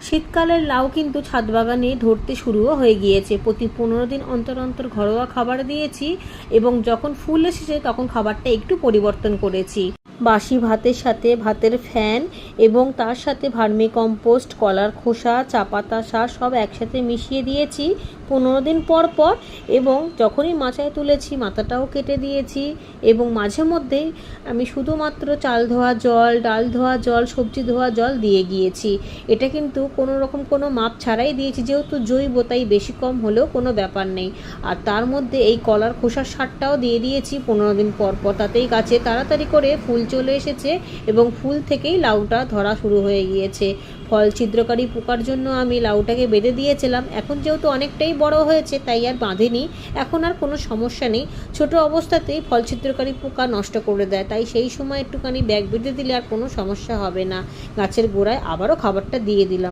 শীতকালের লাউ কিন্তু ছাদ বাগানে ধরতে শুরুও হয়ে গিয়েছে। প্রতি 15 দিন অন্তর অন্তর ঘরোয়া খাবার দিয়েছি এবং যখন ফুল এসেছে তখন খাবারটা একটু পরিবর্তন করেছি। বাসি ভাতের সাথে ভাতের ফ্যান এবং তার সাথে ভার্মি কম্পোস্ট, কলার খোসা, চা পাতা সার সব একসাথে মিশিয়ে দিয়েছি 15 দিন পর পর। এবং যখনই মাচায় তুলেছি মাথাটাও কেটে দিয়েছি এবং মাঝে মধ্যেই আমি শুধুমাত্র চাল ধোয়া জল, ডাল ধোয়া জল, সবজি ধোয়া জল দিয়ে গিয়েছি। এটা কিন্তু কোনো রকম কোনো মাপ ছাড়াই দিয়েছি, যেহেতু জৈব তাই বেশি কম হলেও কোনো ব্যাপার নেই। আর তার মধ্যে এই কলার খোসার সারটাও দিয়ে দিয়েছি 15 দিন পর পর। তাতেই গাছে তাড়াতাড়ি করে ফুল চলে এসেছে এবং ফুল থেকেই লাউটা ধরা শুরু হয়ে গিয়েছে। ফল ছিদ্রকারী পোকার জন্য আমি লাউটাকে বেঁধে দিয়েছিলাম, এখন যেহেতু অনেকটাই বড় হয়েছে তাই আর বাঁধিনি। এখন আর কোনো সমস্যা নেই, ছোট অবস্থাতেই ফল ছিদ্রকারী পোকা নষ্ট করে দেয়, তাই সেই সময় একটুখানি ব্যাগ বেঁধে দিলে আর কোনো সমস্যা হবে না। গাছের গোড়ায় আবারও খাবারটা দিয়ে দিলাম।